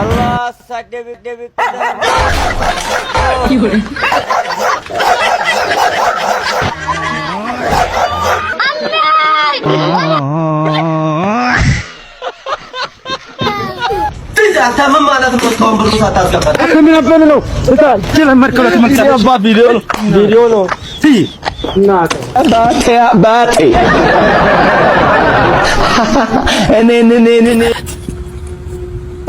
Allah sadebik አንተ ምን ማለት ነው? እስካሁን ብሩ ሳታስገባ ምን አበል ነው? እታል ስለመርከለ ተመልካች አባ ቪዲዮ ነው ባቴ እኔ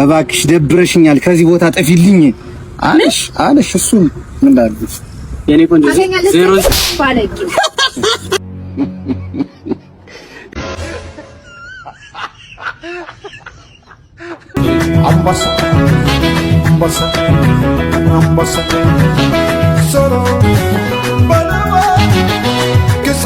እባክሽ ደብረሽኛል፣ ከዚህ ቦታ ጠፊልኝ አለሽ። እሱ ምን እንዳልኩት የኔ ቆንጆ ዜሮ ባለቂ አምባሳ ሶሎ ባላዋ ከሳ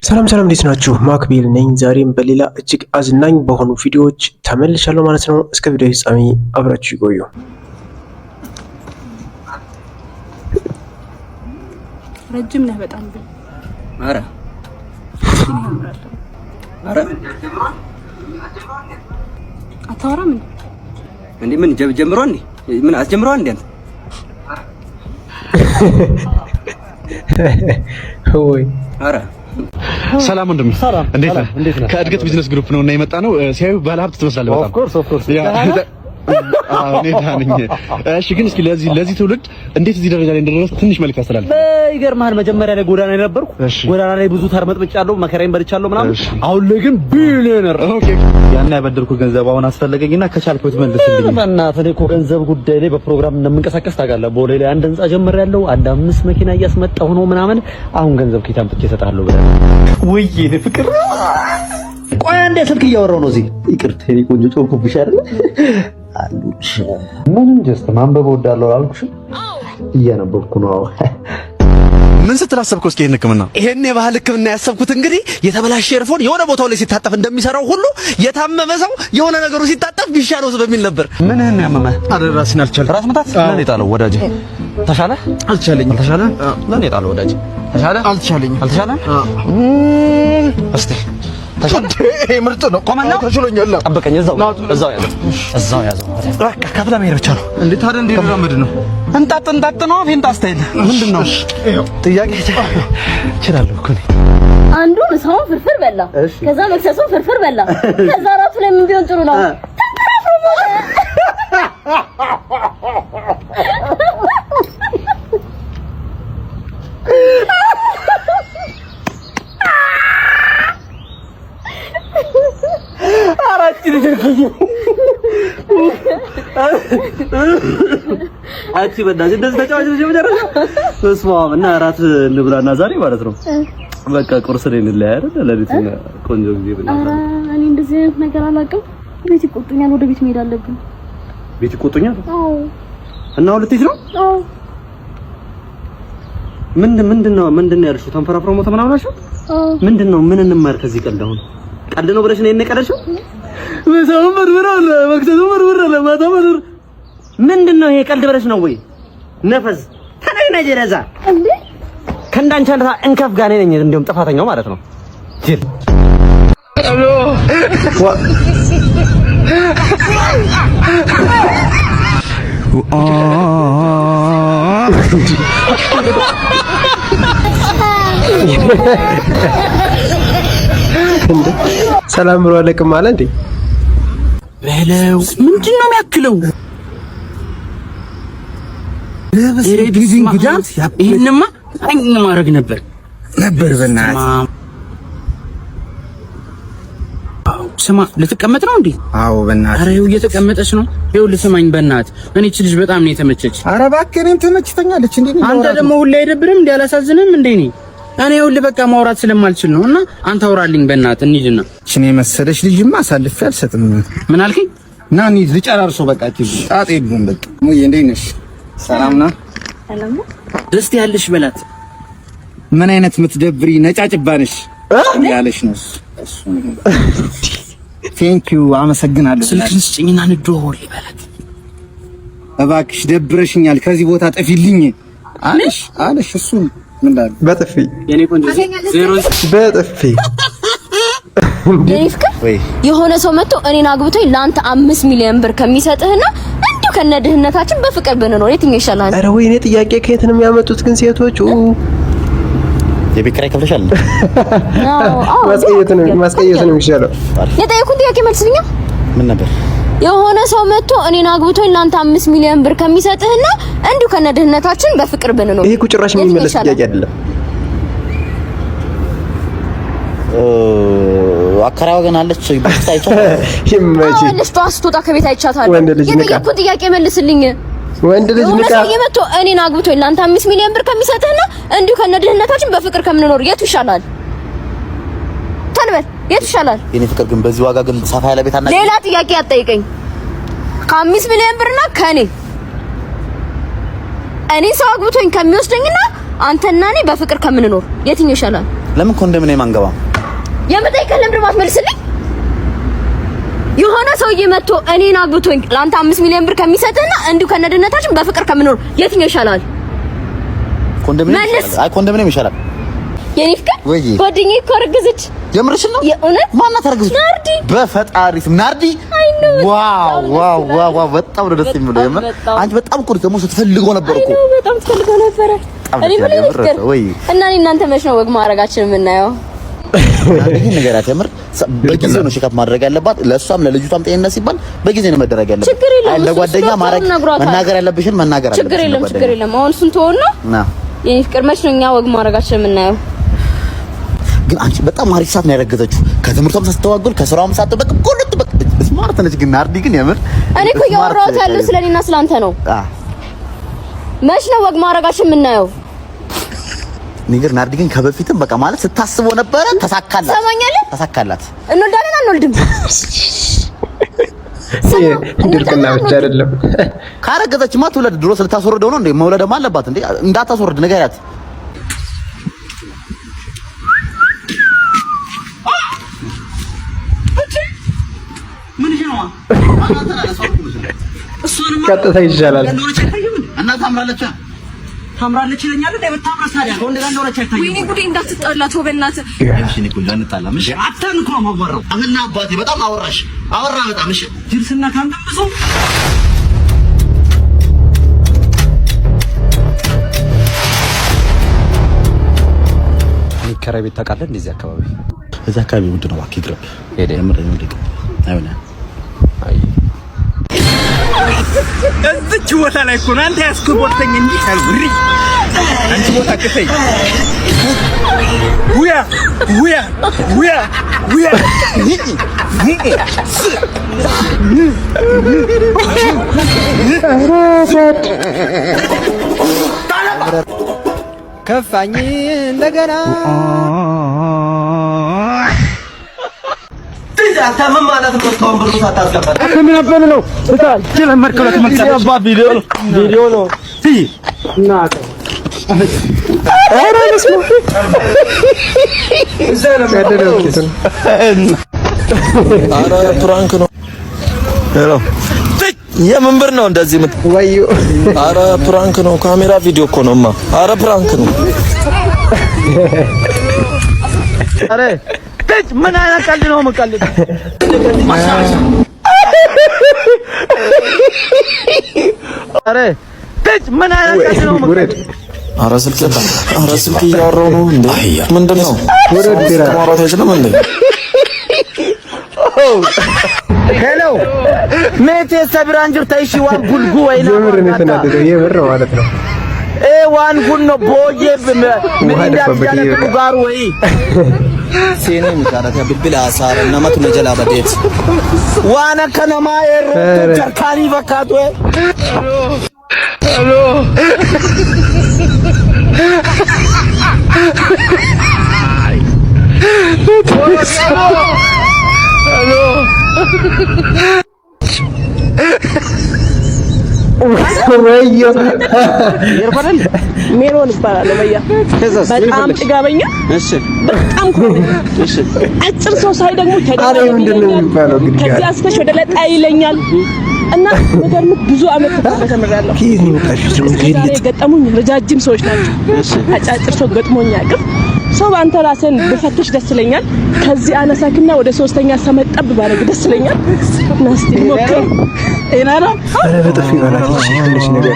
ሰላም እንዴት ናችሁ? ማክቤል ነኝ። ዛሬም በሌላ እጅግ አዝናኝ በሆኑ ቪዲዮዎች ተመልሻለሁ ማለት ነው። እስከ ቪዲዮ ፍጻሜ አብራችሁ ይቆዩ። ረጅም ነህ በጣም ግን አረ አታወራም እንዴ? ምን ጀምሮ እንዴ? ምን አስጀምሮ እንዴ? ወይ አረ ሰላም ወንድም፣ እንዴት ነህ? ከእድገት ቢዝነስ ግሩፕ ነው እና የመጣ ነው። ሲያዩ ባለሀብት ትመስላለህ በጣም። ኦፍ ኮርስ እሺ፣ ግን እስኪ ለዚህ ትውልድ እንዴት እዚህ ደረጃ ላይ እንደደረስክ ትንሽ መልዕክት አስተላልፍ። ይገርምሃል፣ መጀመሪያ ላይ ጎዳና ላይ ነበርኩ። ጎዳና ላይ ብዙ ተርመጥምጫለሁ፣ መከራዬን በልቻለሁ ምናምን። አሁን ላይ ግን ቢሊዮነር። ኦኬ፣ ያን ያበደርኩ ገንዘብ አሁን አስፈለገኝና ከቻልኩ ትመልስልኝ። በእናትህ እኔ እኮ ገንዘብ ጉዳይ ላይ በፕሮግራም እንደምንቀሳቀስ ታውቃለህ። ቦሌ ላይ አንድ ህንጻ ጀምሬያለሁ፣ አንድ 5 መኪና እያስመጣሁ ነው ምናምን። አሁን ገንዘብ ከየት አምጥቼ እሰጥሃለሁ ብለህ ወይ የኔ ፍቅር። ቆይ አንዴ ስልክ እያወራሁ ነው እዚህ። ይቅርታ የኔ ቆንጆ ጮኩብሽ አይደል? አሉሽ ምንም ጀስት ማንበብ ወዳለው አልኩሽ። እያነበብኩ ነው። ምን ስትላሰብከው? እስኪ ይሄን የባህል ህክምና ያሰብኩት እንግዲህ የተበላሸ ኤርፎን የሆነ ቦታው ላይ ሲታጠፍ እንደሚሰራው ሁሉ የታመመ ሰው የሆነ ነገሩ ሲታጠፍ ቢሻለው በሚል ነበር። ምንህን ነው ያመመህ? ራስን አልቻልኩም። ራስ ምታት ለኔ ጣለው ወዳጄ። ተሻለ? አልቻለኝም። ተሻለ? ለኔ ጣለው ወዳጄ። ተሻለ? አልቻለኝም። አልተሻለ? እስቲ ይሄ ምርጥ ነው። ቆመና ተሽሎኛል። ጠብቀኝ። እዛው ያዘው። በቃ ከፍላ መሄድ ብቻ ነው። እንዴት ታዲያ እንዴት ተራመድ ነው? እንጣጥ ነው። ፌንታ ስታይል ምንድነው? ጥያቄ እችላለሁ እኮ እኔ። አንዱ ምሳውን ፍርፍር በላ፣ ከዛ መክሰሱን ፍርፍር በላ፣ ከዛ ራቱ ላይ ምን ቢሆን ጥሩ ነው? አቺ በእናትሽ እንደዚህ ተጫዋቾች የመጨረሻ ተስፋው እና እራት እንብላና ዛሬ ማለት ነው በቃ ቁርስ ላይ እንለያይ አይደል? ለሊትና ቆንጆ ጊዜ ብናሳ። እኔ እንደዚህ አይነት ነገር አላውቅም። ቤት ይቆጡኛል። ወደ ቤት መሄድ አለብኝ። ቤት ይቆጡኛል? አዎ። እና ሁለቴት ነው? አዎ። ምንድነው ያልሽው? ተንፈራፍሮ ሞተ ምናምን አልሽው? አዎ። ምንድነው? ምን እንማር ከዚህ ቀልድ? አሁን ቀልድ ነው ብለሽ ነው የነቀደሽው? ምሳው መርምራለ፣ መክሰሱ መርምራለ፣ ማታ መርምር። ምንድነው ይሄ? ቀልድ ብለሽ ነው ወይ? ነፈዝ ተናይና ጀረዛ እንዴ! ከእንዳንቺ አንተ እንከፍ ጋር ነኝ። እንደውም ጥፋተኛው ማለት ነው። ጅል ሄሎ ሰላም ብሎ አለቅም አለ እንዴ? በለው ምንድነው የሚያክለው? ለበስሪቪንግ ዳንስ ይሄንማ አኝ ማድረግ ነበር በእናትህ። ስማ ልትቀመጥ ነው እንዴ? አዎ በእናትህ። ኧረ ይኸው እየተቀመጠች ነው። ይኸው ልስማኝ በእናትህ። እኔ እቺ ልጅ በጣም ነው የተመቸች። ኧረ እባክህ እኔም ተመችተኛለች። እንዴ አንተ ደግሞ ሁሌ አይደብርም እንዴ? አላሳዝንም እንዴ? እኔ ሁሌ በቃ ማውራት ስለማልችል ነው። እና አንተ አውራልኝ በእናትህ እንሂድና። እኔ መሰለሽ ልጅማ አሳልፌ አልሰጥም። ምን አልከኝ? ና እንሂድ ልጨራርሰው። በቃ ጣጣ የለውም። በቃ ሙዬ እንዴት ነሽ? ሰላም ነው? ሰላም ነው። ደስ ያለሽ በላት። ምን አይነት የምትደብሪ ነጫጭባ ነሽ ያለሽ ነው እሱ። ቴንክ ዩ አመሰግናለሁ። ስልክ ስጭኝና እንደወል ይበላት። እባክሽ ደብረሽኛል፣ ከዚህ ቦታ ጠፊልኝ አለሽ እሱ ምን እንዳለ በጥፊ የኔ ቆንጆ ዜሮ በጥፊ የሪፍክ የሆነ ሰው መጥቶ እኔን አግብቶኝ ላንተ 5 ሚሊዮን ብር ከሚሰጥህና እንዲሁ ከነድህነታችን በፍቅር ብንኖር የትኛው ይሻላል? ኧረ ወይኔ ጥያቄ ከየት ነው የሚያመጡት ግን ሴቶቹ? የቤት ኪራይ ከፍለሻል? አዎ ማስቀየት ነው የሚሻለው። የጠየኩት ጥያቄ መልስልኛ። ምን ነበር? የሆነ ሰው መጥቶ እኔን አግብቶኝ ላንተ 5 ሚሊዮን ብር ከሚሰጥህና እንዲሁ ከነድህነታችን በፍቅር ብንኖር ይሄ ቁጭራሽ የሚመለስ ጥያቄ አይደለም። አከራዋ ግን አለች ባይቻታ ይመጪ አለች ጧስቶታ ከቤት አይቻታለሁ። የጠየኩት ጥያቄ መልስልኝ። ወንድ ልጅ ንቃ መጥቶ እኔን አግብቶኝ ላንተ 5 ሚሊዮን ብር ከሚሰጥህና እንዲሁ ከነድህነታችን በፍቅር ከምንኖር የቱ ይሻላል? ተንበል የቱ ይሻላል? የኔ ፍቅር ግን በዚህ ዋጋ ግን ሰፋ ያለ ቤት አናውቅም። ሌላ ጥያቄ አትጠይቀኝ። ከ5 ሚሊዮን ብርና ከኔ ሰው አግብቶኝ ከሚወስደኝና አንተና እኔ በፍቅር ከምንኖር የትኛው ይሻላል? ለምን ኮንዶሚኒየም አንገባም? የምጠይቀህ ለምን ድረስ አትመልስልኝ? የሆነ ሰውዬ መጥቶ እኔን አግብቶኝ ላንተ 5 ሚሊዮን ብር ከሚሰጥህና እንዲሁ ከነድህነታችን በፍቅር ከምንኖር የትኛው ይሻላል? ኮንዶሚኒየም ይሻላል። የኔ ፍቅር ጓደኛዬ እኮ አረገዘች። የምርሽን ነው? የእውነት ማናት አረገዘች? ናርዲ። በፈጣሪ ስም ናርዲ። ዋው በጣም ነው ደስ የሚለው። የምር አንቺ በጣም እኮ ደግሞ ስትፈልገው ነበር እኮ። በጣም ስትፈልገው ነበር። እኔ እና እናንተ መች ነው ወግ ማድረጋችን የምናየው? ይሄ ነገራት የምር በጊዜ ነው ሼካፕ ማድረግ ያለባት። ለሷም ለልጅቷም ጤንነት ሲባል በጊዜ ነው መደረግ ያለባት። ለጓደኛ መናገር ያለብሽን መናገር አለብሽ። ችግር የለም። አሁን እሱን ተወውና የኔ ፍቅር መች ነው እኛ ወግ ማድረጋችን የምናየው? ግን አንቺ በጣም አሪፍ ሰዓት ነው ያረገዘችው። ከትምህርቷም ሳትተዋጎል ከስራውም ሳትጠበቅ ሁሉ በቃ ስማርት ነች። ግን ናርዲ ግን የምር እኔ እኮ ያወራሁት ያለው ስለኔና ስላንተ ነው። መች ነው ወግ ማድረጋችን የምናየው? ነገር ናርዲ ግን ከበፊትም በቃ ማለት ስታስበው ነበረ። ተሳካላት። ሰማኛለህ? ተሳካላት። እንወልዳለን አንወልድም? ድርቅና ብቻ አይደለም። ካረገዘችማ ትውለድ። ድሮ ስለታስወርደው ነው እንዴ? መውለድማ አለባት እንዴ? እንዳታስወርድ ንገሪያት። ቀጥታ ይሻላል። እና ታምራለች ይለኛል እንዴ? በታምራስ ታዲያ ነው እንደዛ እንደሆነች አይታየም። ወይኔ ጉዴ እንዳትጣላ ተው በእናትህ። እሺ እኔ ኩላ እንጣላም። እሺ አታንኩ ነው ማወራው። አሁን አባቴ በጣም አወራ በጣም። እሺ ጅርስና ካንተም ብዙ ከራይ ቤት ታውቃለህ? እንደዚህ አካባቢ እዛ አካባቢ ውድ ነው። እባክህ ይቅርብ። ሄደ የምር አይሆነ እዚች ቦታ ላይ እኮ ነው አንተ ያስከቦርተኝ እንጂ ካልብሪ አንቺ ቦታ ከፈይ ውያ ከፋኝ እንደገና አታመም ማለት ነው። እስካሁን ብሩ ሳታስገባ ምን አበል ነው እታል ስለመርከለ ተመልከተ አባ ቪዲዮ ነው እና አራንስ ነው እዛ ነው ያደረው። አረ ፕራንክ ነው። ሄሎ የምን ብር ነው እንደዚህ ምት ወዩ? አረ ፕራንክ ነው። ካሜራ ቪዲዮ እኮ ነውማ። አረ ፕራንክ ነው። አረ ምን አይነት ቀልድ ነው የምቀልድ? አረ ምን አይነት ቀልድ ነው የምቀልድ? አረ ስልክ እያወራሁ ነው እንዴ? ምንድነው? ማውራት አይችልም እንዴ? ሄሎ ሜቴ ሰብራንጅር ታይሺ ዋን ጉልጉ ወይና የምር ነው የተናደደው። የምር ማለት ነው። ዋን ጉን ነው ቦዬ ምን እንዳያደርጉ ጋር ወይ ሴኔ ምታረታ ብብል አሳረ ነማቱ ነጀላ በዴት ዋና ከነማ የሩ ቸርካኒ በካቶ ሄሎ ሄሎ ወዮ ይርፈረል ሜሮን ይባላል። በያ በጣም ጥጋበኛ። እሺ በጣም እሺ አጭር ሰው ሳይ ደግሞ አሬ ምንድነው የሚባለው? ግን ከዚህ አስከሽ ወደ ለጣ ይለኛል እና ነገር ብዙ አመት ተመራለሁ። ከዚህ ነው ታሽቶ ገጠሙኝ ረጃጅም ሰዎች ናቸው። እሺ አጫጭር ሰው ገጥሞኝ አቅም ሰው አንተ ራስን በፈትሽ ደስ ይለኛል። ከዚህ አነሳክና ወደ ሶስተኛ ሰመጠብ ባረግ ደስ ይለኛል። ናስቲ ሞክር ኤናና አረ በጥፊ ባላት እሺ ትንሽ ነገር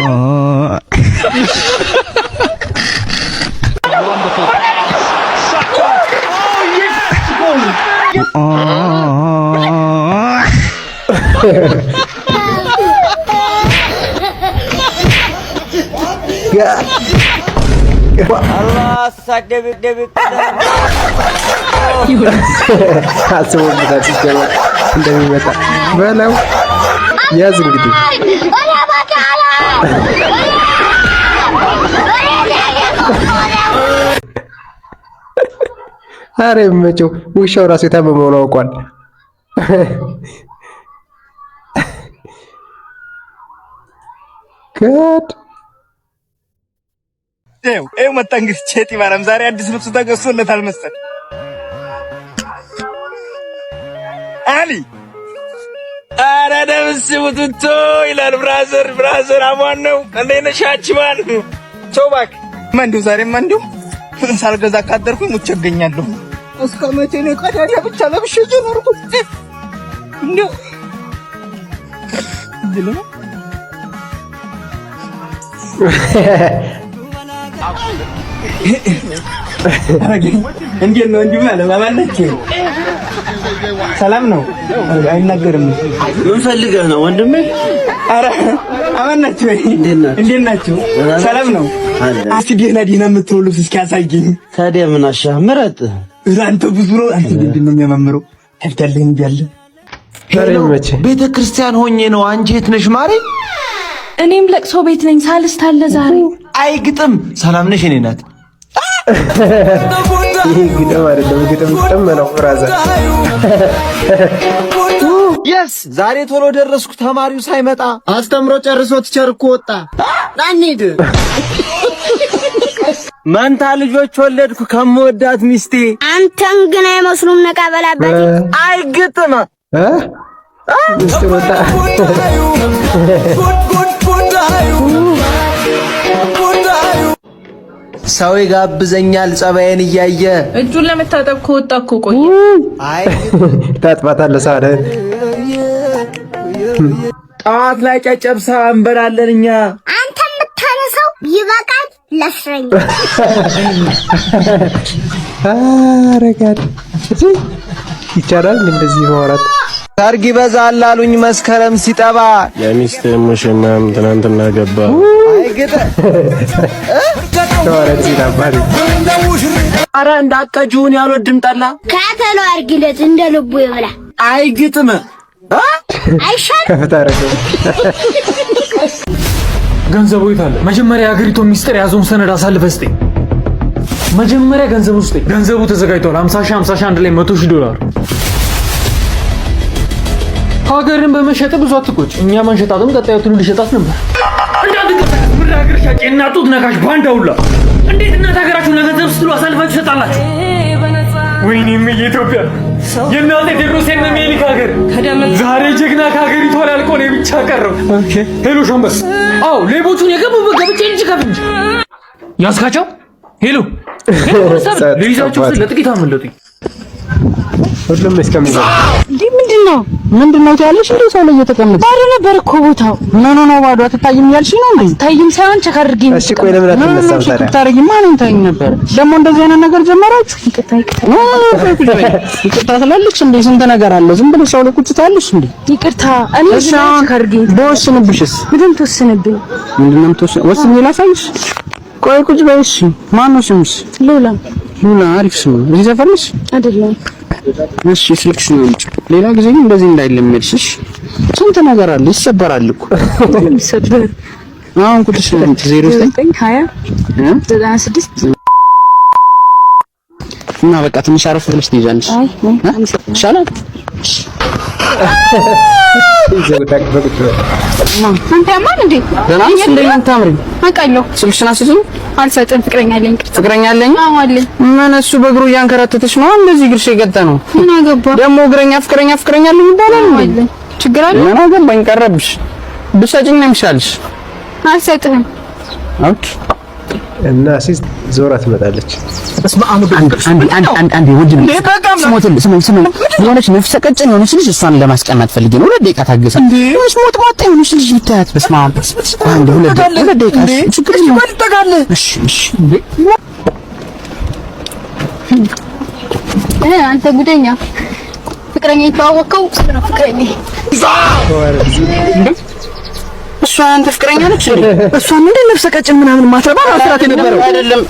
አላህ ሳደብ አስቦበታል ሲጀመር እንደሚመጣ በለው ያዝ እንግዲህ አረ መቼው ውሻው ራሱ የታመመው ነው አውቋል። ጋድ ኤው መጣ እንግዲህ ቼቲ ማርያም ዛሬ አዲስ ልብስ ተገዝቶለታል መሰል አሊ አረ ደምስ ውጥቶ ይላል ብራዘር አማን ነው እንዴ ነሻች ማን ቶባክ ማንዱ ዛሬ ማንዱ ሳልገዛ ካደርኩኝ ሙች እገኛለሁ እስከ መቼ ነው ቀዳዳ ብቻ ለብሼ ጀመርኩት እንዴ ድሎ እንዴት ነው እንዲህ ማለት ማማለች ሰላም ነው አይናገርም ምን ፈልገህ ነው ወንድሜ አረ አማናች ወይ እንዴት ናችሁ ሰላም ነው እስቲ ዲና የምትወሉት እስኪ ያሳየኝ ታዲያ ምን አሻህ ምረጥ አንተ ብዙ ነው አንተ ምንድነው የሚያማምረው ከፍተልኝ እንዲያለ ቤተ ክርስቲያን ሆኜ ነው አንቺ የት ነሽ ማሬ እኔም ለቅሶ ቤት ነኝ ሳልስት አለ ዛሬ አይግጥም ሰላም ነሽ እኔ ናት ይሄ ግጥም አይደለም ግጥም ነው ብራዘር የስ ዛሬ ቶሎ ደረስኩ ተማሪው ሳይመጣ አስተምሮ ጨርሶ ትቸርኩ ወጣ አንሂድ መንታ ልጆች ወለድኩ ከምወዳት ሚስቴ አንተን ግን አይመስሉም ነቃበላበት አይግጥም ሚስጥር ወጣ ሰው ይጋብዘኛል ጸባዬን እያየ እጁን ለመታጠብ ከወጣ እኮ ቆየ አይ ታጥባታለህ ሳደ ጠዋት ላይ ጨጨብሳ እንበላለን እኛ አንተ የምታነሳው ይበቃል ለፍረኝ አረጋድ ይቻላል እንደዚህ ማውራት ሰርግ ይበዛል አሉኝ መስከረም ሲጠባ የሚስት ሙሽማም ትናንትና ገባ አይግጥ ተዋረድ ሲላባሪ አረ እንዳቀጁን ያልወድም ጠላ ካተሎ አርግለት እንደ ልቡ ይብላ አይግጥም አይሻል ከፈታረገው ገንዘቡ ይታለ መጀመሪያ የሀገሪቱን ሚስጥር ያዘውን ሰነድ አሳልፈህ ስጠኝ መጀመሪያ ገንዘቡ ስጠኝ ገንዘቡ ተዘጋጅቷል 50,000 አንድ ላይ $100,000 ሀገርን በመሸጥ ብዙ አትቆጭ እኛ ማንሸጣትም ቀጣዩ ትውልድ ሊሸጣት ነበር እንዳትቀበል ምን ሀገር ሻጭ እናቱት ነካሽ ባንዳውላ እንዴት እናት ሀገራችሁ ለገንዘብ ስትሉ አሳልፋችሁ ትሰጣላችሁ ወይኔም የኢትዮጵያ የእናቴ ቴዎድሮስና ሚኒሊክ ሀገር ዛሬ ጀግና ከሀገሪቷ ላይ አልቆ ነው ብቻ ቀረው ሄሎ ሻምበስ አው ሌቦቹን የገቡበት ገብቼ እንጂ ከፍንጅ ያስካቸው ሄሎ ለይዛችሁ ለጥቂት አመለጡኝ ሁሉም እስከሚገባ ምንድነው ታያለሽ እንዴ ሰው ላይ እየተቀመጠ ባዶ ነበር እኮ ቦታው ምን ነው ባዶ አትታይም ያልሽ ነው እንዴ ታይም ሳይሆን ቸክ አድርጊኝ እሺ ቆይ ለምን አትነሳም ታዲያ ታረጊማ ነው ታይም ነበር ደግሞ እንደዚህ አይነት ነገር ጀመራችሁ ይቅርታ ስላልክሽ እንዴ ስንት ነገር አለ ዝም ብለሽ ሰው ላይ ቁጭ ታያለሽ እንዴ ይቅርታ እኔ ቸክ አድርጊኝ በወስንብሽስ ምንድን ትወስንብኝ ምንድነው የምትወስን ወስን ላሳይሽ ቆይ ቁጭ በይሽ ማን ነው ስምሽ ሉላ አሪፍ ስም ነው እዚህ ሰፈር ነሽ አይደለም እሺ ስልክሽ ነው ሌላ ጊዜ ግን እንደዚህ እንዳይለመድሽ ስንት ነገር አለ ይሰበራል እኮ ይሰበር አሁን ቁጥርሽ ነው 0920 እና በቃ ትንሽ አረፍ ብለሽ ትይዛለሽ ይሻላል ይዘውታክ በቁጥር አንተ ማን እንዴ ደናሽ እንደምን ታምሪ አቃለሁ ስልክሽን አስይዘው አልሰጥም ፍቅረኛ አለኝ አዎ አለኝ ምን እሱ በእግሩ እያንከራተተሽ ነው እንደዚህ ግርሽ የገጠ ነው ምን አገባ ደግሞ እግረኛ ፍቅረኛ አለኝ ይባላል እንዴ ችግር አለ ምን አገባኝ ቀረብሽ ብሰጭኝ ነው የሚሻልሽ አልሰጥም ኦኬ እና ሲስ ዞራ ትመጣለች። አንድ ወንድም ስሞት የሆነች ነፍሰ ቀጭን የሆነች ልጅ እሷን ለማስቀናት ፈልጌ ነው። 2 ደቂቃ ታገሰ። ስሞት ማጣ የሆነች ልጅ ብታያት በስመ አብ። አንድ 2 ደቂቃ ችግር የለም። እሺ አንተ ጉደኛ ፍቅረኛ የተዋወቀው ፍቅረኛ እሷ አንተ ፍቅረኛ ነች እንዴ? እሷ ምን ነፍሰ ቀጭን ምናምን ማትረባ ማስራት የነበረው አይደለም።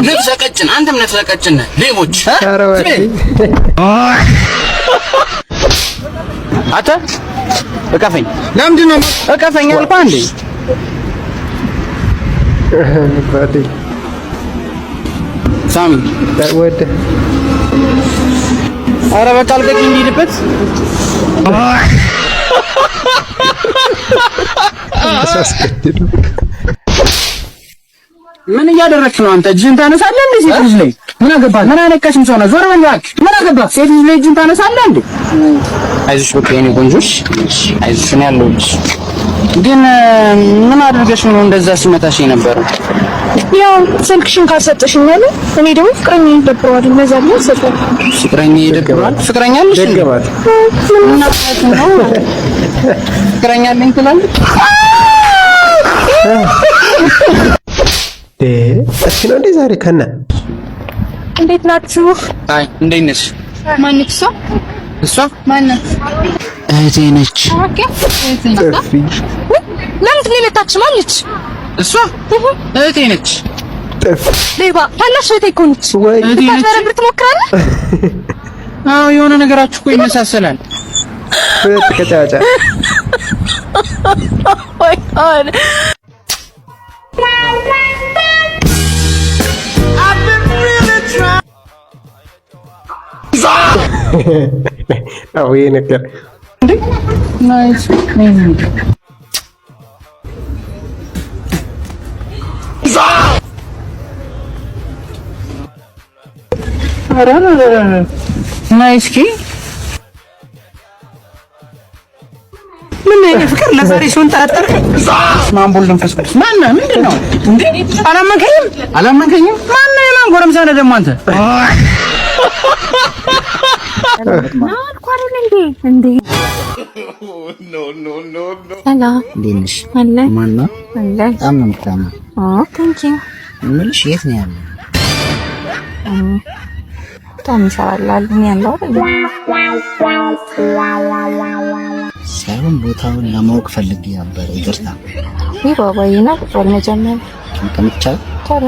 ነፍሰ ቀጭን አንተም ነፍሰ ቀጭን ነህ። ሌቦች አታ እቀፈኝ። ለምንድን ነው እቀፈኝ አልኩህ እንዴ? ሳሚ ወደ ኧረ በቃ አልቀኝ እንዲልበት ምን እያደረግሽ ነው አንተ? እጅህን ታነሳለህ እንዴ? ሴት ልጅ ላይ ምን አገባህ? ምን አነካሽም? ሰው ነው ዞር በል እባክህ። ምን አገባህ? ሴት ልጅ ላይ እጅህን ታነሳለህ እንዴ? አይዞሽ በቃ የኔ ቆንጆሽ፣ አይዞሽ ነው ያለሁልሽ። ግን ምን አድርገሽ ነው እንደዛ ሲመታሽ የነበረው? ያው ስልክሽን ካልሰጠሽኝ ማለት እኔ ደግሞ ፍቅረኛ ይደብረዋል። ለዛ ነው ሰጠው። ፍቅረኛ ይደብረዋል? ፍቅረኛ አለሽ እንዴ? ምን አባቱ ነው? ፍቅረኛ አለኝ ትላለች። እሺ ነው እንዴ ዛሬ ከና እንዴት ናችሁ? አይ እንዴት ነሽ? ማን ነች? እሷ ማን ነች? እህቴ ነች። ኦኬ እህቴ ነች። ለምን ለመታች ማለች? እሷ እህቴ ነች። ሌባ ታላሽ እህቴ እኮ ነች። ታበረብር ትሞክራለህ? አዎ የሆነ ነገራችሁ እኮ ይመሳሰላል። ከጫጫ ወይ አለ አዎ ይሄ ነገር እንዴ ናይስ ናይስ ኪ ምን ነው ፍቅር ለዛሬ ሲሆን ተጠርጠር ማንቦል ደንፈስ ማን ነው ምንድን ነው እንዴ? አላመንከኝም? ማን ነው የማን ጎረምሳ ነህ ደግሞ አንተ? እንዴ ሰላም እንዴት ነሽ? አለ ማነው? አለ በጣም ነው የምታምሪው። ቴንክ ዩ ምንሽ የት ነው ያለው? በጣም ይሰራላል። ምን ያለው አይደል? ሳይሆን ቦታውን ለማወቅ ፈልጌ ነበር። ይቅርታ። ባባዬና ቁጥር መጀመር ከምትቻል ታረ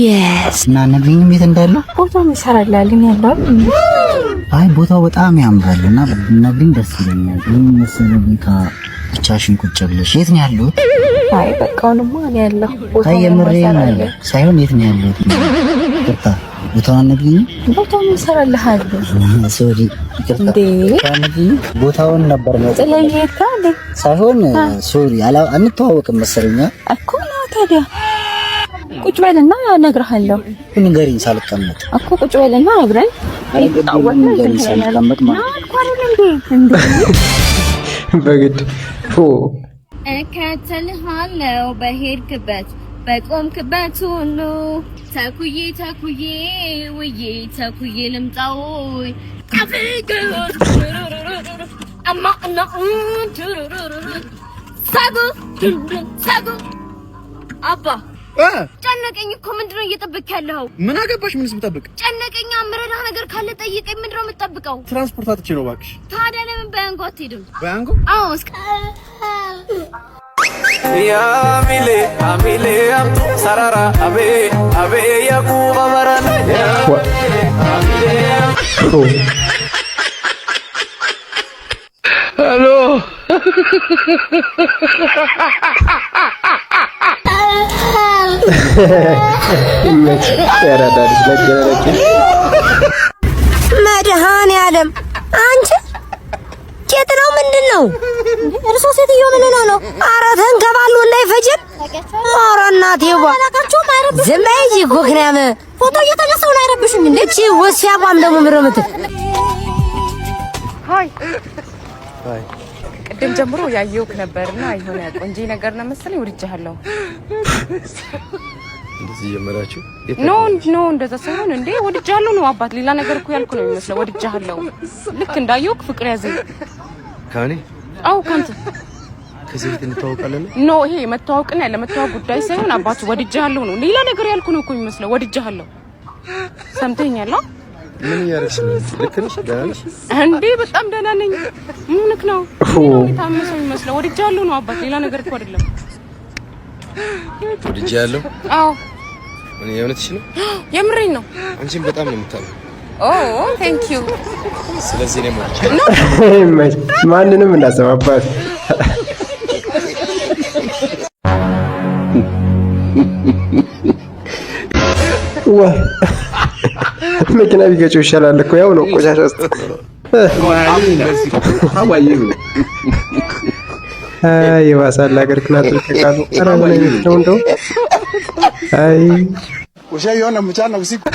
የስ እና ነግሪኝም የት እንዳለው ቦታው ይሰራላል። ምን ያለው አይ ቦታው በጣም ያምራል እና ነግሪኝ ደስ ይለኛል። ምን መሰለህ ቦታ ብቻሽን ቁጭ ብለሽ የት ነው ያለው? አይ በቃውንማ እኔ ያለው ቦታው የምሬን ሳይሆን የት ነው ያለው? ይቅርታ ቦታውን ነግሪኝ። ቦታው ይሰራልሃል። ሶሪ ይቅርታ። ቦታውን ነበር ነው ጥለኝታ እንዴ? ሳይሆን ሶሪ አንተዋወቅም መሰለኝ እኮ ነው። ታዲያ ቁጭ በልና እነግርሃለሁ። ንገሪኝ ሳልቀመጥ እኮ ቁጭ በልና አብረን ንገሪኝ ሳልቀመጥ ማለት እንዴ በግድ እከተልሃለሁ በሄድክበት በቆምክበት ሁሉ ተኩዬ ተኩዬ ውዬ ተኩዬ ልምጣው አፍቅር አማና ሳጉ ሳጉ አባ ጨነቀኝ እኮ ምንድነው እየጠበቅክ ያለኸው? ምን አገባሽ? ምንስ ብጠብቅ ጨነቀኝ። አምረዳህ ነገር ካለ ጠይቀኝ። ምንድነው የምትጠብቀው? ትራንስፖርት አጥቼ ነው እባክሽ። ታዲያ ለምን በያንጎ አትሄድም? በያንጎ? አዎ ያሚሌ አሚሌ አምጡ ሰራራ አቤ አቤ ያቁባ መራና ሄሎ መድኃኔዓለም አንቺ ኬት ነው ምንድን ነው? እርሶ ሴትዮ ምን ነው? ኧረ ተንከባሉ ላይ ፈጀን። ኧረ እናቴዋ ዝም በይ እንጂ ኮክናም ፎቶ እየተነሳሁ ነው። አይረብሽኝ እንዴ? እቺ ወሲያ አቋም ደግሞ ምረምት ቅድም ጀምሮ ያየውክ ነበርና የሆነ ቆንጆ ነገር ነው መሰለኝ ወድጄሃለሁ። እንደዚህ የመራችሁ ኖ እንደዛ ሳይሆን እንዴ ወድጄሃለሁ ነው አባት። ሌላ ነገር እኮ ያልኩ ነው የሚመስለው። ወድጄሃለሁ ልክ እንዳየውክ ፍቅር ያዘኝ። ካኔ አው ካንተ ከዚህ ቤት እንተዋወቃለን? ኖ ይሄ መተዋወቅና ያለ መተዋወቅ ጉዳይ ሳይሆን አባቱ ወድጄሃለሁ ነው። ሌላ ነገር ያልኩ ነው እኮ የሚመስለው። ወድጄሃለሁ ሰምተኛል? ምን ያረሽ? ልክ ነሽ? ደህና ነሽ እንዴ? በጣም ደህና ነኝ። ምንክ ነው ታመሰው የሚመስለው። ወድጄሃለሁ ነው አባት። ሌላ ነገር እኮ አይደለም። ወድጄሃለሁ? አዎ። እኔ የእውነትሽ ነው? የምሬን ነው። አንቺን በጣም ነው የምታምነው። ቴንክ ዩ። ስለዚህ እኔ ማንንም እናሰማባት መኪና ቢገጨው ይሻላል እኮ ያው ነው ቆሻሻ ውስጥ የባሳል ሀገር ክናት ተቃሉ አራማኝ ነው እንደው አይ ushaona mchana usiku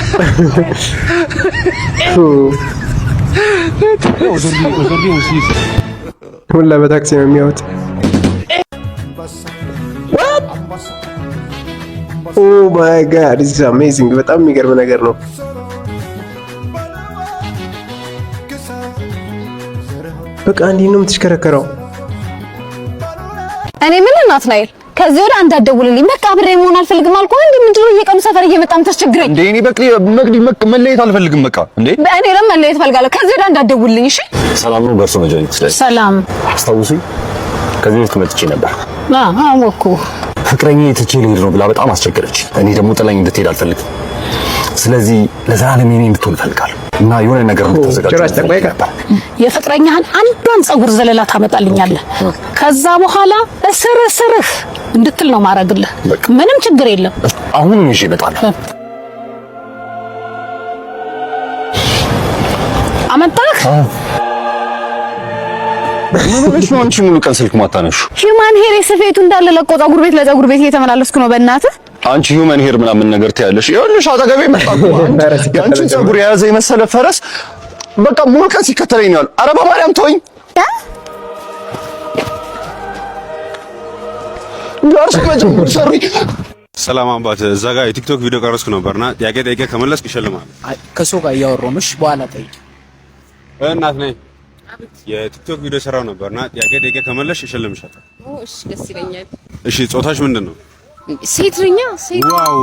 ሁላ በታክሲ ነው የሚያወጥ ኦ ማይ ጋድ this is amazing በጣም የሚገርም ነገር ነው። በቃ እንዲህ ነው የምትሽከረከረው። እኔ ምን ናትናኤል ከዚህ ወደ አንድ አደውልልኝ። በቃ አብሬ መሆን አልፈልግም አልኩህ። እንዴ ምንድነው እየቀኑ ሰፈር እየመጣም ታስቸግረኝ እንዴ? እኔ በቃ መለየት አልፈልግም። በቃ እንዴ እኔ ለምን መለየት ፈልጋለሁ? ከዚህ ወደ አንድ አደውልልኝ። እሺ ሰላም ነው? በእርሱ መጀመሪያ ሰላም አስታውሱኝ። ከዚህ በፊት መጥቼ ነበር። አወኩ። ፍቅረኛዬ ትቼ ልሄድ ነው ብላ በጣም አስቸገረች። እኔ ደግሞ ጥላኝ እንድትሄድ አልፈልግም። ስለዚህ ለዘላለም የኔ እንድትሆን እፈልጋለሁ እና የሆነ ነገር እንድትዘጋጅ የፍቅረኛህን አንዷን ጸጉር ዘለላ ታመጣልኛለህ። ከዛ በኋላ እስርህ እንድትል ነው ማረግልህ። ምንም ችግር የለም። አሁን እሺ እመጣለሁ። አመጣህ? ምን ሆነሽ ነው አንቺ ሙሉ ቀን ስልክ ማታነሹ? ሂውማን ሄር ስፌቱ እንዳለ ለቆ ጸጉር ቤት ለጸጉር ቤት እየተመላለስኩ ነው። በእናትህ አንቺ ሂውማን ሄር ምናምን ነገር ታያለሽ። ይኸውልሽ አጠገቤ መጣኩ። አንቺ ጸጉር የያዘ የመሰለ ፈረስ በቃ ሙሉ ቀን ሲከተለኝ ነው። ኧረ በማርያም ተወኝ። ሰላም አባት፣ እዛ ጋር የቲክቶክ ቪዲዮ ቀረስኩ ነበርና ጥያቄ ጠይቄ ከመለስክ ይሸልማል። ከሰው ጋር እያወራሁ ነው። እሺ በኋላ ጠይቅ። እናት ነኝ የቲክቶክ ቪዲዮ ሰራው ነበርና ጥያቄ ጠይቄ ከመለስሽ ይሸልምሻል። እሺ ደስ ይለኛል። እሺ ጾታሽ ምንድን ነው? ሴት ነኝ። ሴት። ዋው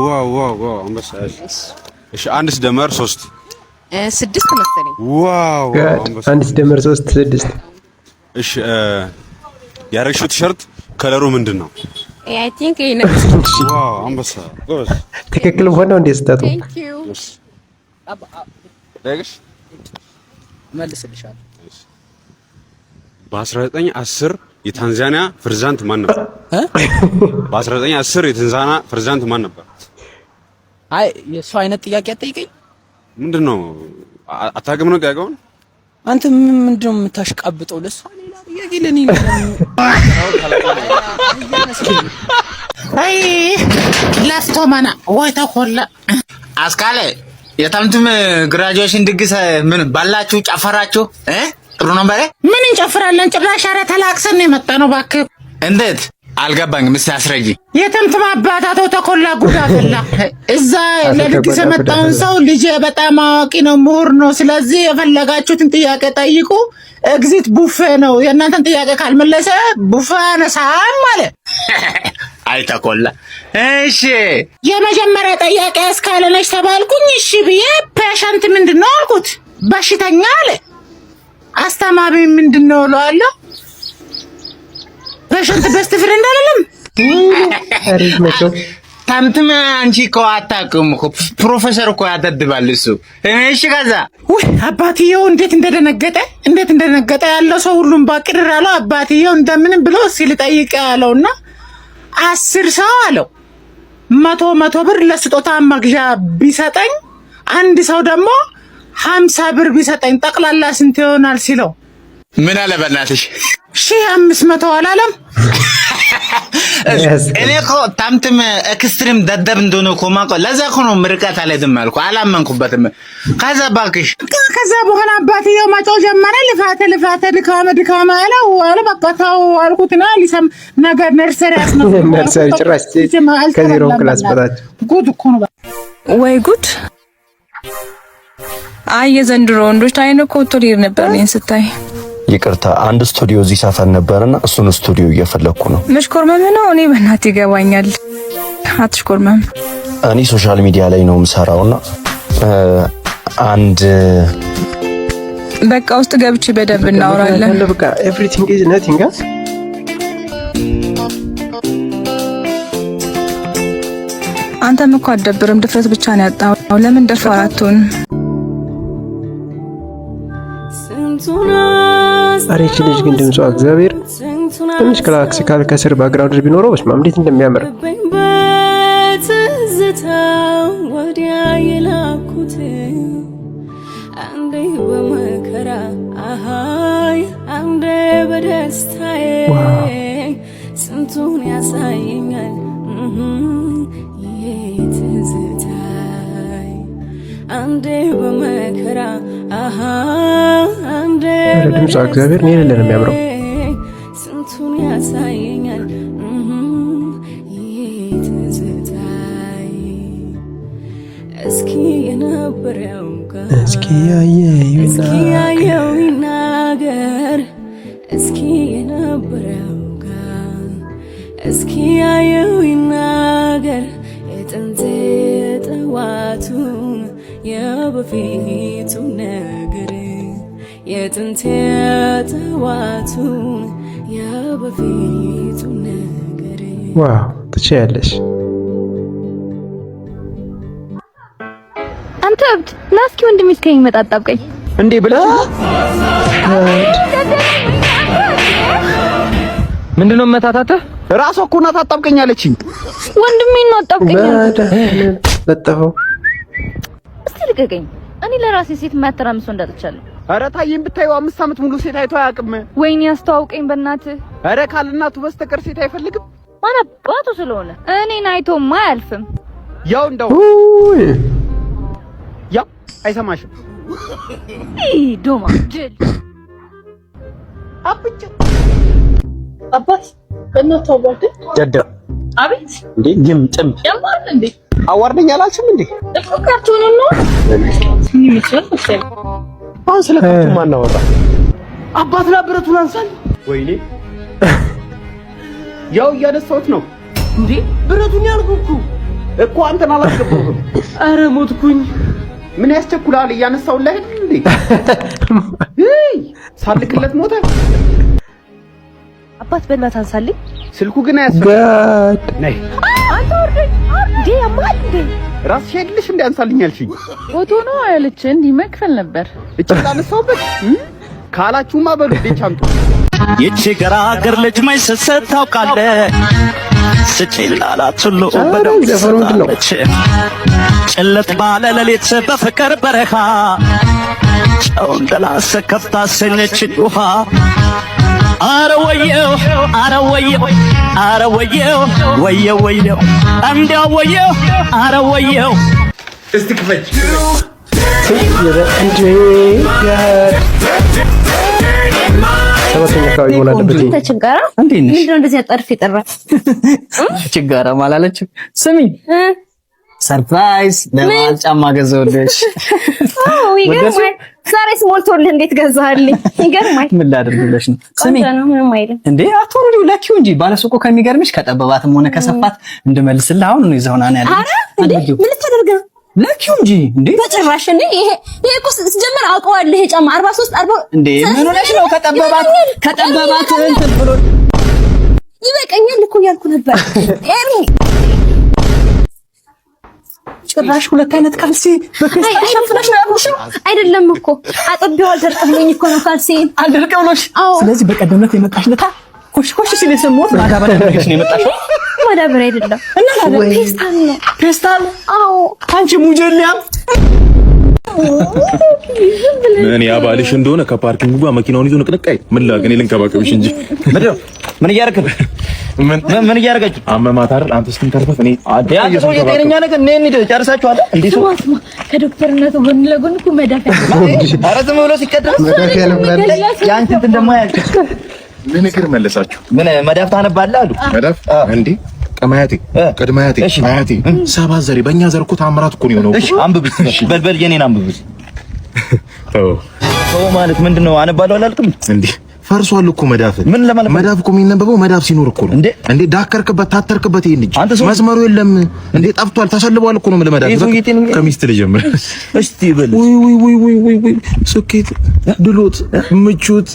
አንበሳ። እሺ 1 ሲደመር 3 6 መሰለኝ። ዋው አንበሳ። 1 ሲደመር 3 6። እሺ ያረግሽው ቲሸርት ከለሩ ምንድን ነው? አይ ቲንክ ይሄ ነው። ዋው አንበሳ ጎበዝ። ትክክል ሆነው እንደ ስታቱ ቴንክ ዩ። ደግሽ መልስልሻለሁ። በ1910 የታንዛኒያ ፕሬዝዳንት ማን ነበር? በ1910 የታንዛኒያ ፕሬዝዳንት ማን ነበር? አይ የሱ አይነት ጥያቄ አትጠይቀኝ። ምንድነው አታውቅም ነው ጥያቄውን? አንተ ምንድነው የምታሽቃብጠው? ለሷ ሌላ ጥያቄ ለኔ ነው። አይ ላስቶ ማና ወይ ተኮላ አስካለ የተምትም ግራጁዌሽን ድግስ ምን ባላችሁ ጨፈራችሁ? ጥሩ ነበር። ምን እንጨፍራለን? ጭራሽ ኧረ ተላቅሰን የመጣ ነው። እባክህ እንዴት አልገባኝም። እስኪ አስረጂ። የተምትም አባታቶ ተኮላ ጉዳ ፈላ። እዛ ለድግስ የመጣውን ሰው ልጄ በጣም አዋቂ ነው፣ ምሁር ነው፣ ስለዚህ የፈለጋችሁትን ጥያቄ ጠይቁ፣ ኤግዚት ቡፌ ነው፣ የእናንተን ጥያቄ ካልመለሰ ቡፌ አነሳም አለ። አይ ተኮላ እሺ፣ የመጀመሪያ ጥያቄ እስካለነች ተባልኩኝ። እሺ ብዬ ፔሸንት ምንድነው አልኩት። በሽተኛ አለ። አስተማሚ ምንድነው እለዋለሁ። ፔሸንት ቤስት ፍሬንድ አይደለም። ታምትም አንቺ እኮ አታውቅም እኮ ፕሮፌሰር እኮ ያደድባል እሱ። እሺ ከዛ ወይ አባትየው እንዴት እንደደነገጠ ያለው ሰው ሁሉም ባቅርር አለው። አባትየው እንደምንም ብሎ ሲልጠይቅ ያለውና 10 ሰው አለው 100 ብር ለስጦታ መግዣ ቢሰጠኝ አንድ ሰው ደግሞ 50 ብር ቢሰጠኝ ጠቅላላ ስንት ይሆናል ሲለው ምን አለ በእናትሽ 1500 አላለም? እኔ እኮ ታምትም ኤክስትሪም ደደብ እንደሆነ እኮ የማውቀው ለዛ እኮ ነው ምርቃት አልሄድም አልኩ። አላመንኩበትም። ከዛ እባክሽ ከዛ በኋላ አባትየው ማጫው ጀመረ። ልፋተ ድካማ አለው አለ። በቃ ተው አልኩትና ሊሰም ነገር ነርሰሪ አስመጣው። ነርሰሪ ጭራሽ ከዜሮ ክላስ በታች ጉድ እኮ ነው። ወይ ጉድ! አይ የዘንድሮ ወንዶች አይነ ኮንቶል ነበር እኔን ስታይ። ይቅርታ አንድ ስቱዲዮ እዚህ ሰፈር ነበርና እሱን ስቱዲዮ እየፈለኩ ነው። መሽኮርመም ነው። እኔ በእናትህ ይገባኛል። አትሽኮርመም። እኔ ሶሻል ሚዲያ ላይ ነው የምሰራውና አንድ በቃ ውስጥ ገብቼ በደንብ እናወራለን። በቃ ኤቭሪቲንግ ኢዝ ነቲንግ። አንተም እኮ አትደብርም። ድፍረት ብቻ ነው ያጣው። ለምን ደፋር አትሆን? አሬች ልጅ ግን ድምጿ እግዚአብሔር ትንሽ ክላሲካል ከስር ባክግራውንድ ቢኖረው በስማም እንዴት እንደሚያምር ወዲያ የላኩት አንዴ በመከራ አሃይ አንዴ በደስታዬ ስንቱን ያሳየኛል ትዝታይ አንዴ በመከራ አሃ አንዴ ድምጿ እግዚአብሔር ነው የሌለ ነው የሚያምረው። ስንቱን ያሳየኛል ትዝታይ እስኪ የነበረው እስኪ ያየው ይናገር እስኪ የነበረው እስኪ ያየው ይናገር የጥንት ጠዋቱን የበፊቱ ነገር የጥንት ጠዋቱን የበፊቱ ነገር ዋው ትችያለሽ። አንተ እብድ ና እስኪ ወንድሜ እስከሚመጣ አጣብቀኝ እንዴ ብለሽ ምንድነው መታታተህ? ራሷ እኮ ናት አጣብቀኛለችኝ። ወንድሜ ነው አጣብቀኛለች። ለጠፈው እስቲ ልቀቀኝ። እኔ ለራሴ ሴት ማተራምሶ እንዳልቻለሁ። አረ ታዬን ብታዩ 5 ዓመት ሙሉ ሴት አይቶ አያውቅም። ወይኔ አስተዋውቀኝ በእናትህ። አረ ካልናቱ በስተቀር ሴት አይፈልግም። ማን አባቱ ስለሆነ እኔን አይቶማ አያልፍም። ያው እንደው ያው አይሰማሽም። ዶማ ጅል አብጭ አባት በእናትህ አዋርድ ደደብ አቤት እንዴ ግምጥም ያማል እንዴ አዋርደኝ አላልሽም እንዴ? እኮ ካርቱን ነው ይመስል አሁን ስለ ካርቱን ማን አወራ? አባት ላብረቱን አንሳል። ወይኔ ያው እያነሳሁት ነው እንዴ ብረቱን ያልኩኩ እኮ አንተን አላስገባሁም። አረ ሞትኩኝ። ምን ያስቸኩላል? እያነሳሁልህ አይደል እንዴ? ሳልክለት ሞተ። አባት በእናትህ አንሳልኝ። ስልኩ ግን አያስፈልግም። ነይ አንተ ወርደኝ እንዴ ያማል እንዴ ራስሽ ሄድልሽ እንዴ አንሳልኝ አልሽኝ። ፎቶ ነው አለች እንዴ መክፈል ነበር እቺን አነሳውበት ካላችሁማ በሉ ልጅ አምጡ። ይቺ ገራገር ልጅ ማይሰሰት ታውቃለህ ስጭላላት ሁሉ በደምሰች ጭለት ባለ ሌሊት በፍቅር በረኻ ጨው እንደላሰ ከፍታ ሰኘች ውሃ አረ ወየው አረ ወየው አረ ወየው ወየው ወየው እንዲያው ወየው አረ ወየው እስቲ ክፈች እንዴ ሰባተኛ አካባቢ ሆነ አለበት። ተችጋራ ምንድነው እንደዚህ አጣርፍ ይጠራ ችጋራ ማላለች። ስሚ ሰርፕራይዝ ለማል ጫማ ገዘውልሽ። ይገርማል። ዛሬስ ሞልቶልህ እንዴት ገዛህልኝ? ይገርማል። ምን ላደርግልሽ ነው? ስሚ ምንም አይደለም እንዴ አትወርዱ። ለኪው እንጂ ባለሱቁ ከሚገርምሽ ከጠበባትም ሆነ ከሰፋት እንደመልስልህ አሁን ነው ይዘውና ነው ያለው። አረ እንዴ ምን ልታደርግ ነው? ለኪው እንጂ እንዴ በጭራሽ እንዴ ይሄ እኮ ሲጀመር አውቀዋለሁ። ይሄ ጫማ 43 40 እንዴ ምን ሆነሽ ነው? ከጠበባት እንትን ብሎ ይበቃኛል እኮ ያልኩ ነበር። ኤሪ ጭራሽ ሁለት አይነት ካልሲ በክርስቲያን ሸፍነሽ ነው ያልኩሽ። አይደለም እኮ አጥቤው አልደረቀልኝ እኮ ነው ካልሲ አልደረቀውሽ። ስለዚህ በቀደምነት የመጣሽ ለታ ኮሽ ሲል የሰማሁት ማዳበሪያ አድርገሽ ነው የመጣሽው። ማዳበሪያ አይደለም እና ፔስታል ነው። ፔስታል? አዎ። አንቺ ሙጀሊያም እኔ አባልሽ እንደሆነ ከፓርኪንግ ጋር መኪናውን ይዞ ንቅንቃይ ምን ላክ እኔ ልንከባከብሽ እንጂ ምን እያደረክ ነው? ምን እያደረጋችሁ? አመማት አይደል? አንተ ስትንከርፈፍ እኔ አንተ ሰው የጤነኛ ነገር ነኝ እንዴ? ጨርሳችኋል እንዴ? ሰው ከዶክተርነቱ ጎን ለጎን እኮ መዳፍ ኧረ ዝም ብሎ ሲቀደም መዳፍ ያለበት ያንቺ እንትን ደግሞ ምን ነገር መለሳችሁ? ምን መዳፍ ታነባለህ አሉ? መዳፍ እንዴ? ቀማያቴ ቀድማያቴ አያቴ ሰባት ዘሬ በእኛ ዘር እኮ ታምራት እኮ ነው። እሺ አንብብ። በልበል የኔን አንብብ። ሰው ማለት ምንድነው? አነባለሁ አላልክም እንዴ? ፈርሷል እኮ መዳፍ። ምን ለማለት መዳፍ እኮ የሚነበበው መዳፍ ሲኖር እኮ ነው እንዴ? ዳከርክበት ታተርክበት ይሄን ልጅ መስመሩ የለም እንዴ? ጠፍቷል፣ ተሰልቧል እኮ ነው መዳፍ። ከሚስት ልጀምር እስቲ በል። ወይ ስኬት፣ ድሎት፣ ምቾት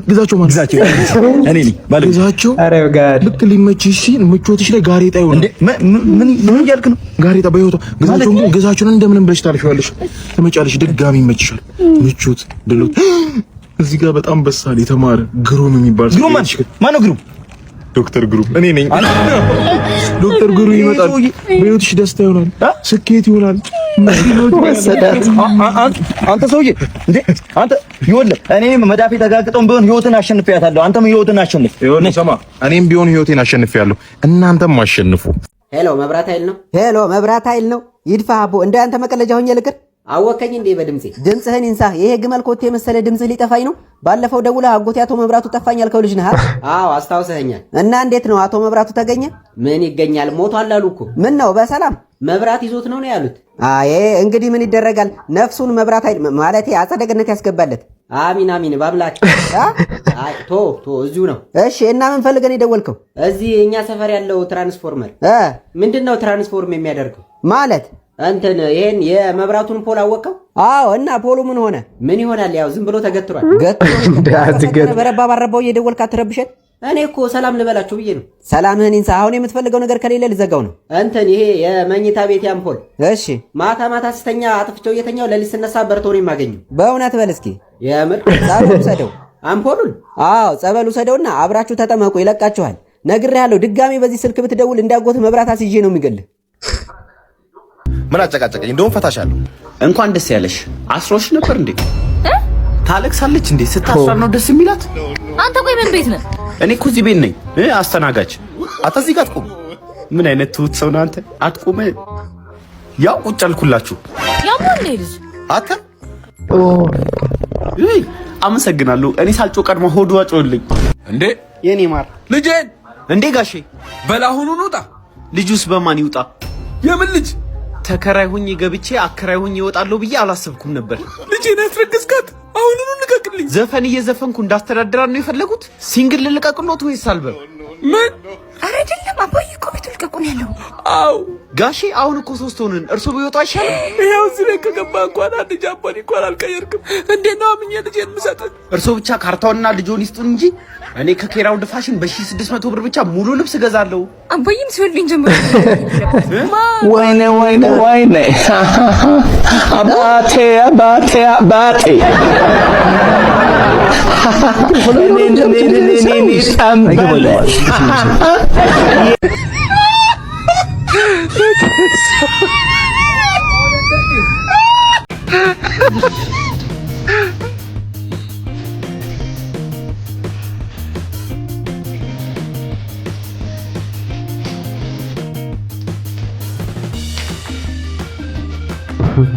ግዛቸው ማለት ግዛቸው እኔ ነኝ ባለ ግዛቸው። አረ ጋር ልክ ሊመችሽ ሲል ምቾትሽ ላይ ጋሬጣ ይሆናል። ምን እያልክ ነው? ጋሬጣ በህይወቷ ግዛቸውን እንደምንም ብለሽ ታልፊዋለሽ፣ ትመጫለሽ፣ ድጋሚ ይመችሻል። ምቾት፣ ድሎት እዚህ ጋር በጣም በሳል የተማረ ግሩም የሚባል ግሩም ማነው? ግሩም ዶክተር ግሩም እኔ ነኝ። ዶክተር ግሩም ይመጣል። በህይወትሽ ደስታ ይሆናል፣ ስኬት ይሆናል። አንተ ሰውዬ እንዴ አንተ ይኸውልህ፣ እኔም መዳፌ ተጋግጠውም ቢሆን ህይወትን አሸንፌያታለሁ። አንተም ህይወትን አሸንፍ። ይኸውልህ ስማ፣ እኔም ቢሆን ህይወቴን አሸንፌያለሁ፣ እናንተም አሸንፉ። ሄሎ መብራት ኃይል ነው። ሄሎ መብራት ኃይል ነው። ይድፋ አቦ እንደ አንተ መቀለጃ ሆኜ ልቅር አወከኝ እንዴ? በድምጼ ድምጽህን ይንሳ። ይሄ ግመል ኮቴ መሰለ ድምጽህ ሊጠፋኝ ነው። ባለፈው ደውለህ አጎቴ አቶ መብራቱ ጠፋኝ ያልከው ልጅ ነህ? አዎ አስታውሰኸኛል። እና እንዴት ነው አቶ መብራቱ ተገኘ? ምን ይገኛል? ሞቷል አሉ እኮ። ምን ነው በሰላም መብራት ይዞት ነው ያሉት? አይ እንግዲህ ምን ይደረጋል። ነፍሱን መብራት ኃይል ማለቴ አጸደ ገነት ያስገባለት። አሚን አሚን ባምላክ። አይ ቶ እዚሁ ነው። እሺ እና ምን ፈልገን የደወልከው? እዚህ እኛ ሰፈር ያለው ትራንስፎርመር ምንድነው ትራንስፎርም የሚያደርገው ማለት እንትን ይሄን የመብራቱን ፖል አወቀው? አዎ እና ፖሉ ምን ሆነ? ምን ይሆናል? ያው ዝም ብሎ ተገትሯል። ገትሮ በረባ ባረባው እየደወልክ አትረብሸት። እኔ እኮ ሰላም ልበላችሁ ብዬ ነው። ሰላምህን ይንሳ። አሁን የምትፈልገው ነገር ከሌለ ልዘጋው ነው። እንትን ይሄ የመኝታ ቤት አምፖል። እሺ ማታ ማታ ስተኛ አጥፍቼው እየተኛው ለሊት ስነሳ በርቶ ነው የማገኘው። በእውነት በል እስኪ የምር ጸበሉ ሰደው አምፖሉን። አዎ ጸበሉ ሰደውና አብራችሁ ተጠመቁ፣ ይለቃችኋል። ነግሬሃለሁ። ድጋሚ በዚህ ስልክ ብትደውል እንዳጎት መብራት አስይዤ ነው የሚገልህ። ምን አጨቃጨቀኝ? እንደውም ፈታሻለሁ። እንኳን ደስ ያለሽ። አስሮሽ ነበር እንዴ? ታለቅሳለች እንዴ? ስታስራር ነው ደስ የሚላት። አንተ ቆይ ምን ቤት ነህ? እኔ እኮ እዚህ ቤት ነኝ፣ አስተናጋጅ። አታ እዚህ ጋር አትቆም። ምን አይነት ትሁት ሰው ነህ አንተ? አትቆም። ያው ቁጭ አልኩላችሁ። ያው ምን ልጅ አታ አመሰግናለሁ። እኔ ሳልጮ ቀድሞ ሆዱ አጮልኝ እንዴ የኔ ማር ልጄን እንዴ ጋሼ በላሁኑ ውጣ። ልጁስ በማን ይውጣ? የምን ልጅ? ተከራይ ሁኜ ገብቼ አከራይ ሁኜ እወጣለሁ ብዬ አላሰብኩም ነበር። ልጄን ያስረገዝካት? አሁኑኑ ልቀቅልኝ። ዘፈን እየዘፈንኩ እንዳስተዳድራን ነው የፈለጉት? ሲንግል ልልቀቅሎት ወይስ አልበም? ምን? ኧረ አይደለም አባዬ እኮ ቤቱ ልቀቁን ያለው። አው ጋሼ አሁን እኮ 3 ሆነን እርሶ ቢወጣ አይሻልም? ይሄው እዚህ ላይ ከገባ እንኳን አንድ ጃፓን እንኳን አልቀየርክም። እንዴት ነው አምኜ ልጄን የምሰጥህ? እርሶ ብቻ ካርታውንና ልጆን ይስጡን እንጂ እኔ ከኬራውንድ ፋሽን በ1600 ብር ብቻ ሙሉ ልብስ እገዛለሁ። አባዬም ሲወልኝ ጀምሮ ወይኔ ወይኔ ወይኔ አባቴ አባቴ አባቴ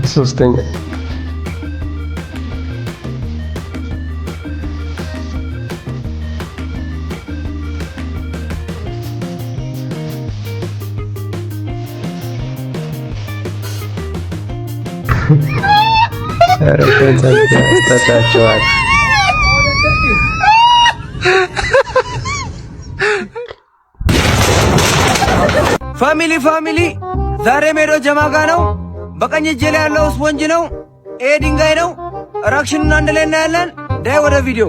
ሶስተኛ ያስጠላቸዋል። ፋሚሊ ዛሬ ሜዶ ጀማጋ ነው። በቀኝ እጄ ላይ ያለው ስፖንጅ ነው። ይሄ ድንጋይ ነው። ራክሽኑን አንድ ላይ እናያለን። ዳይ ወደ ቪዲዮ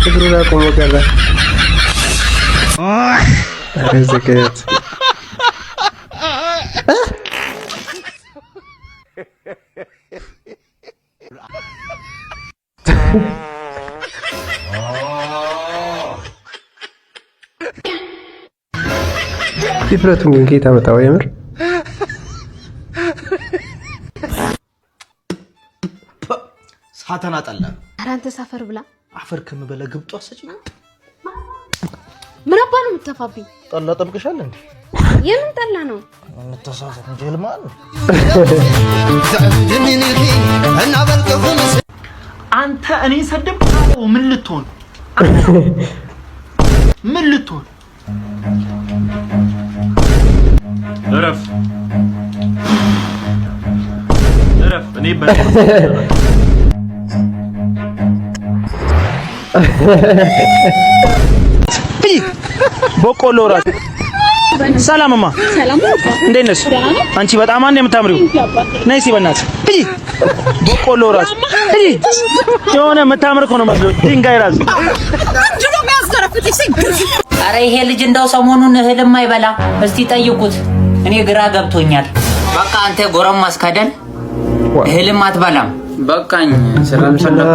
እግሩን አቆሞ ቀረ። ዘከት ድፍረቱን ግን ከየት አመጣው? የምር ሳተና ጠላ። ኧረ አንተ ሳፈር ብላ። አፈር ከምበላ ግብጧ ሰጭ ነው። ምን አባ ነው የምትተፋብኝ? ጠላ ጠብቅሻል እንዴ? የምን ጠላ ነው? የምትሳሳት እንጂ ህልም አለ። አንተ እኔ ሰደብ ምን ልትሆን ምን ልትሆን? እረፍ እረፍ። እኔ በቆሎ ራስ ሰላምማ፣ እንዴት ነሽ? አንቺ በጣም አንዴ የምታምሪው ነይ እስኪ በእናትሽ እይ። በቆሎ ራስ እይ፣ የሆነ የምታምር እኮ ነው መስሎ ድንጋይ ራስ። አረ ይሄ ልጅ እንደው ሰሞኑን እህልም አይበላ። እስቲ ጠይቁት፣ እኔ ግራ ገብቶኛል። በቃ አንተ ጎረምሳ ከደል እህልም አትበላም። በቃኝ ስለምሰለኩ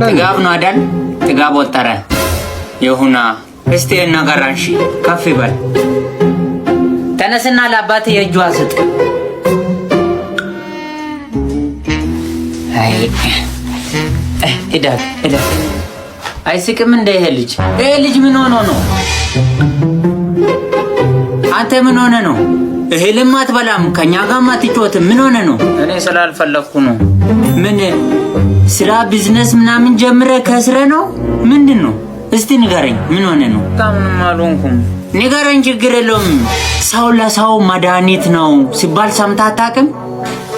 ጥጋብ ነው አይደል? ጥጋብ ወጠረ ይሁና። እስቲ እናገራንሽ ከፍ ይበል። ተነስና ለአባቴ የእጁ አስጥ። አይ እዳግ አይስቅም እንደ ይሄ ልጅ ምን ሆኖ ነው? አንተ ምን ሆነ ነው? እህልም አትበላም ከኛ ጋር ማትጮት ምን ሆነ ነው? እኔ ስላልፈለኩ ነው። ምን ስራ ቢዝነስ ምናምን ጀምረ ከስረ ነው? ምንድነው? እስቲ ንገረኝ ምን ሆነ ነው? ታምንም አልሆንኩም። ንገረኝ፣ ችግር የለውም። ሰው ለሰው መድኃኒት ነው ሲባል ሰምተህ አታውቅም?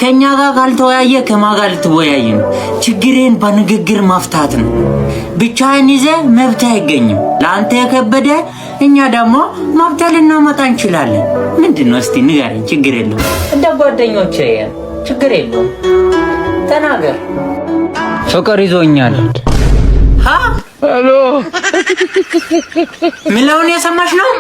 ከኛ ጋር ካልተወያየ ከማን ጋር ልትወያይ ነው? ችግሬን በንግግር መፍታት ነው። ብቻህን ይዘህ መብት አይገኝም። ለአንተ የከበደ እኛ ደግሞ መብት ልናመጣ እንችላለን። ምንድነው? እስቲ ንገረኝ፣ ችግር የለውም። እንደ ጓደኞቼ ችግር የለውም። ተናገር። ፍቅር ይዞኛል። ሄሎ ሚላውን የሰማሽ ነው?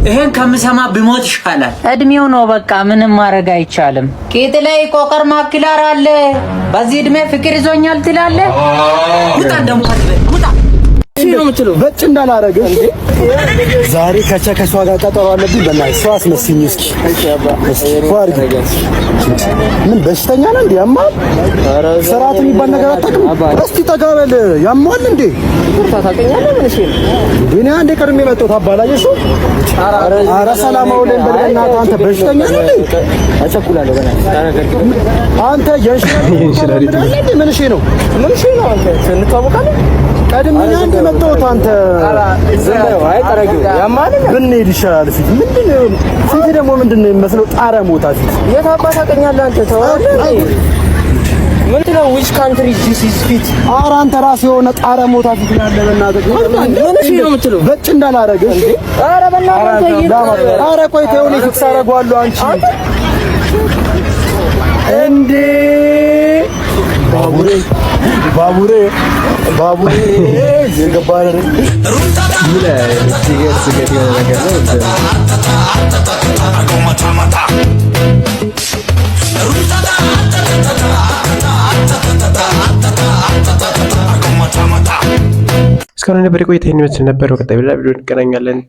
ይሄን ከምሰማ ብሞት ይሻላል። እድሜው ነው በቃ ምንም ማድረግ አይቻልም። ቂጥ ላይ ቆቀር ማክላር አለ። በዚህ እድሜ ፍቅር ይዞኛል ትላለህ? ውጣ ደሞ ውጣ። ነው የምትለው? በጭ እንዳላረገ እንዴ ዛሬ ከሷ ጋር ቀጠሮ አለብኝ። በእናትህ ሰው አስመስኝ እስኪ ምን በሽተኛ ነህ እንዴ? ያማል ስርዓት የሚባል ነገር አታውቅም? እስቲ ጠጋ በል። ያማል እንዴ? ቁርጣ ታውቀኛለህ? ምን እሺ ዱንያ እንደ ቀድሜ መጣሁ ታባላየሽ። ኧረ ሰላም አውለን በእናትህ አንተ በሽተኛ ነህ እንዴ? አቸኩላለሁ በእናትህ አንተ የሽራሪት ምን እሺ ነው? ምን እሺ ነው? አንተ እንታወቃለን። ቀድሜኛ እንደ መጣሁት አንተ ዘለው አይ ጠረገው ያማል ብንሄድ ይሻላል። ፊት ምንድነው? ፊት ደግሞ ምንድነው የሚመስለው? ጣረ ሞታ ፊት የት አባታ ታውቀኛለህ አንተ? ተዋለህ ምንድነው? which country this is fit? ኧረ አንተ ራስህ የሆነ ጣረ ሞታ ፊት ያለ በእናትህ ምን እሺ ነው የምትለው? በጭ እንዳላረገ እንዴ? ኧረ በእናትህ ኧረ ቆይ ተው ነው ፊክስ አደርገዋለሁ። አንቺ እንዴ ባቡሬ ባቡሬ ባቡሬ የገባረ ምን ሲገት ነገር ነው። እስካሁን የነበረ ቆይታ ይህን ይመስል ነበር። በቀጣይ ቪዲዮ እንገናኛለን።